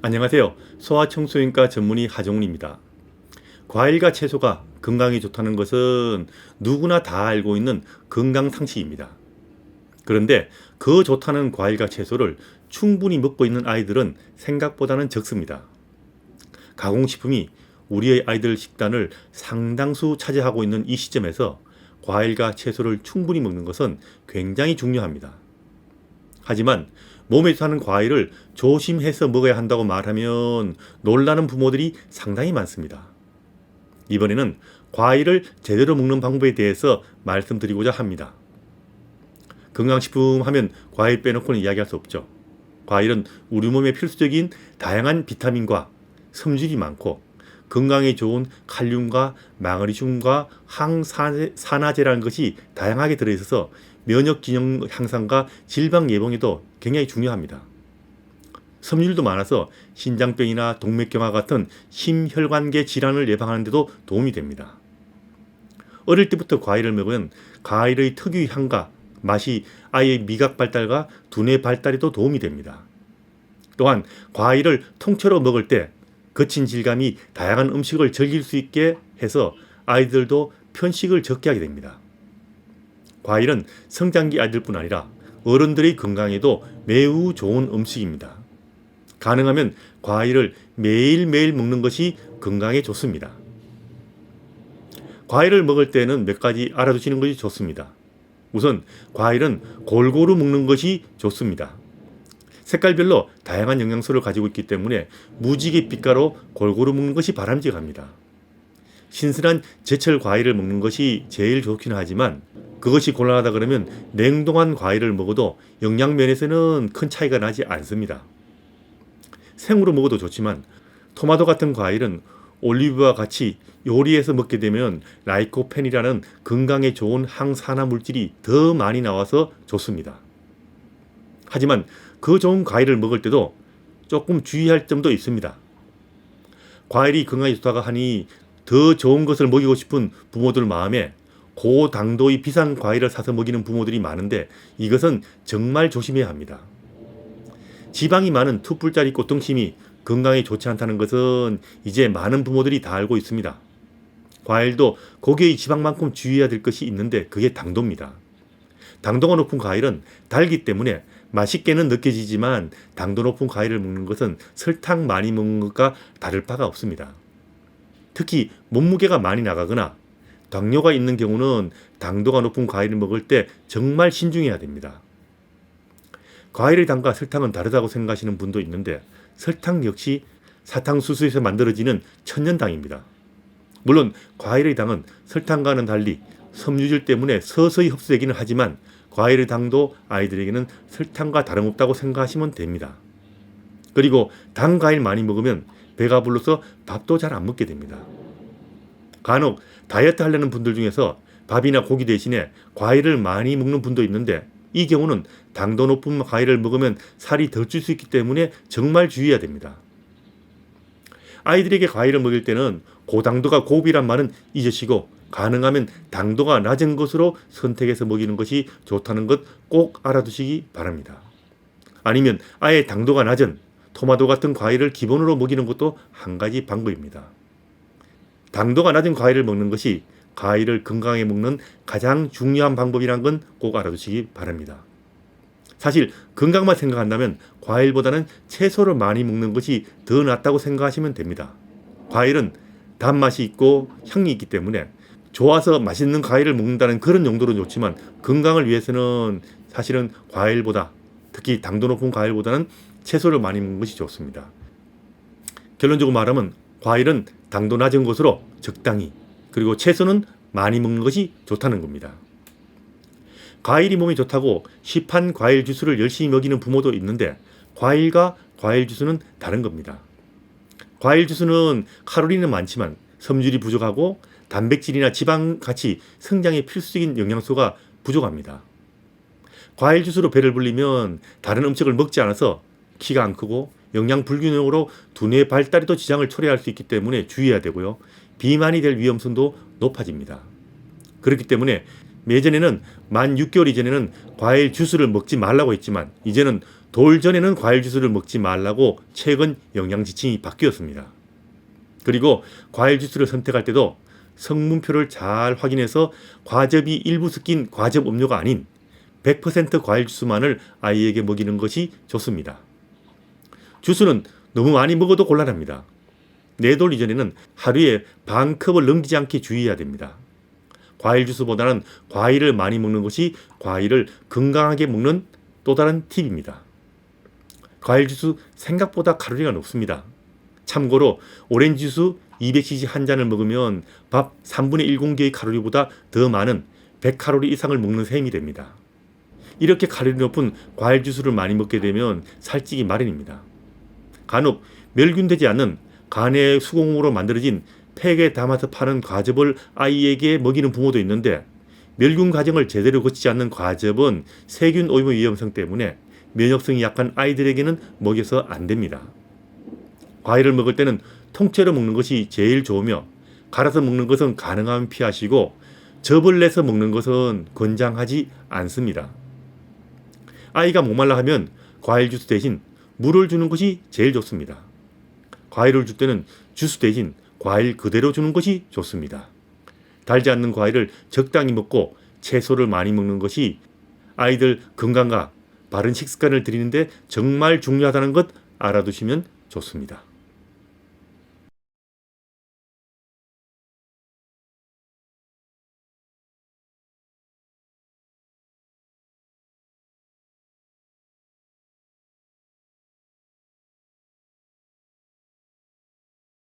안녕하세요. 소아청소년과 전문의 하정훈입니다. 과일과 채소가 건강에 좋다는 것은 누구나 다 알고 있는 건강 상식입니다. 그런데 그 좋다는 과일과 채소를 충분히 먹고 있는 아이들은 생각보다는 적습니다. 가공식품이 우리의 아이들 식단을 상당수 차지하고 있는 이 시점에서 과일과 채소를 충분히 먹는 것은 굉장히 중요합니다. 하지만 몸에 사는 과일을 조심해서 먹어야 한다고 말하면 놀라는 부모들이 상당히 많습니다. 이번에는 과일을 제대로 먹는 방법에 대해서 말씀드리고자 합니다. 건강식품 하면 과일 빼놓고는 이야기할 수 없죠. 과일은 우리 몸에 필수적인 다양한 비타민과 섬유질이 많고 건강에 좋은 칼륨과 마그네슘과 항산화제라는 것이 다양하게 들어있어서 면역 기능 향상과 질병 예방에도 굉장히 중요합니다. 섬유질도 많아서 신장병이나 동맥경화 같은 심혈관계 질환을 예방하는 데도 도움이 됩니다. 어릴 때부터 과일을 먹으면 과일의 특유의 향과 맛이 아이의 미각 발달과 두뇌 발달에도 도움이 됩니다. 또한 과일을 통째로 먹을 때 거친 질감이 다양한 음식을 즐길 수 있게 해서 아이들도 편식을 적게 하게 됩니다. 과일은 성장기 아이들뿐 아니라 어른들의 건강에도 매우 좋은 음식입니다. 가능하면 과일을 매일매일 먹는 것이 건강에 좋습니다. 과일을 먹을 때는 몇 가지 알아두시는 것이 좋습니다. 우선 과일은 골고루 먹는 것이 좋습니다. 색깔별로 다양한 영양소를 가지고 있기 때문에 무지개 빛깔로 골고루 먹는 것이 바람직합니다. 신선한 제철 과일을 먹는 것이 제일 좋긴 하지만 그것이 곤란하다 그러면 냉동한 과일을 먹어도 영양 면에서는 큰 차이가 나지 않습니다. 생으로 먹어도 좋지만 토마토 같은 과일은 올리브와 같이 요리해서 먹게 되면 라이코펜이라는 건강에 좋은 항산화 물질이 더 많이 나와서 좋습니다. 하지만 그 좋은 과일을 먹을 때도 조금 주의할 점도 있습니다. 과일이 건강에 좋다고 하니 더 좋은 것을 먹이고 싶은 부모들 마음에 고당도의 비싼 과일을 사서 먹이는 부모들이 많은데 이것은 정말 조심해야 합니다. 지방이 많은 툭불짜리 꽃등심이 건강에 좋지 않다는 것은 이제 많은 부모들이 다 알고 있습니다. 과일도 고기의 지방만큼 주의해야 될 것이 있는데 그게 당도입니다. 당도가 높은 과일은 달기 때문에 맛있게는 느껴지지만 당도 높은 과일을 먹는 것은 설탕 많이 먹는 것과 다를 바가 없습니다. 특히 몸무게가 많이 나가거나 당뇨가 있는 경우는 당도가 높은 과일을 먹을 때 정말 신중해야 됩니다. 과일의 당과 설탕은 다르다고 생각하시는 분도 있는데 설탕 역시 사탕수수에서 만들어지는 천연당입니다. 물론 과일의 당은 설탕과는 달리 섬유질 때문에 서서히 흡수되기는 하지만 과일의 당도 아이들에게는 설탕과 다름없다고 생각하시면 됩니다. 그리고 단 과일 많이 먹으면 배가 불러서 밥도 잘 안 먹게 됩니다. 간혹 다이어트 하려는 분들 중에서 밥이나 고기 대신에 과일을 많이 먹는 분도 있는데 이 경우는 당도 높은 과일을 먹으면 살이 덜 찔 수 있기 때문에 정말 주의해야 됩니다. 아이들에게 과일을 먹일 때는 고당도가 고비란 말은 잊으시고 가능하면 당도가 낮은 것으로 선택해서 먹이는 것이 좋다는 것 꼭 알아두시기 바랍니다. 아니면 아예 당도가 낮은 토마토 같은 과일을 기본으로 먹이는 것도 한 가지 방법입니다. 당도가 낮은 과일을 먹는 것이 과일을 건강하게 먹는 가장 중요한 방법이란 건 꼭 알아두시기 바랍니다. 사실 건강만 생각한다면 과일보다는 채소를 많이 먹는 것이 더 낫다고 생각하시면 됩니다. 과일은 단맛이 있고 향이 있기 때문에 좋아서 맛있는 과일을 먹는다는 그런 용도로 좋지만 건강을 위해서는 사실은 과일보다 특히 당도 높은 과일보다는 채소를 많이 먹는 것이 좋습니다. 결론적으로 말하면 과일은 당도 낮은 것으로 적당히 그리고 채소는 많이 먹는 것이 좋다는 겁니다. 과일이 몸에 좋다고 시판 과일 주스를 열심히 먹이는 부모도 있는데 과일과 과일 주스는 다른 겁니다. 과일 주스는 칼로리는 많지만 섬유질이 부족하고 단백질이나 지방 같이 성장에 필수적인 영양소가 부족합니다. 과일 주스로 배를 불리면 다른 음식을 먹지 않아서 키가 안 크고 영양 불균형으로 두뇌 발달에도 지장을 초래할 수 있기 때문에 주의해야 되고요. 비만이 될 위험성도 높아집니다. 그렇기 때문에 예전에는 만 6개월 이전에는 과일 주스를 먹지 말라고 했지만 이제는 돌 전에는 과일 주스를 먹지 말라고 최근 영양 지침이 바뀌었습니다. 그리고 과일 주스를 선택할 때도 성분표를 잘 확인해서 과즙이 일부 섞인 과즙 음료가 아닌 100% 과일 주스만을 아이에게 먹이는 것이 좋습니다. 주스는 너무 많이 먹어도 곤란합니다. 4돌 이전에는 하루에 반 컵을 넘기지 않게 주의해야 됩니다. 과일 주스보다는 과일을 많이 먹는 것이 과일을 건강하게 먹는 또 다른 팁입니다. 과일 주스 생각보다 칼로리가 높습니다. 참고로 오렌지 주스 200cc 한 잔을 먹으면 밥 3분의 1 공기의 칼로리보다 더 많은 100칼로리 이상을 먹는 셈이 됩니다. 이렇게 칼로리 높은 과일 주스를 많이 먹게 되면 살찌기 마련입니다. 간혹 멸균되지 않는 간의 수공으로 만들어진 팩에 담아서 파는 과즙을 아이에게 먹이는 부모도 있는데 멸균 과정을 제대로 거치지 않는 과즙은 세균 오염 위험성 때문에 면역성이 약한 아이들에게는 먹여서 안 됩니다. 과일을 먹을 때는 통째로 먹는 것이 제일 좋으며 갈아서 먹는 것은 가능하면 피하시고 즙을 내서 먹는 것은 권장하지 않습니다. 아이가 목말라 하면 과일 주스 대신 물을 주는 것이 제일 좋습니다. 과일을 줄 때는 주스 대신 과일 그대로 주는 것이 좋습니다. 달지 않는 과일을 적당히 먹고 채소를 많이 먹는 것이 아이들 건강과 바른 식습관을 들이는데 정말 중요하다는 것 알아두시면 좋습니다.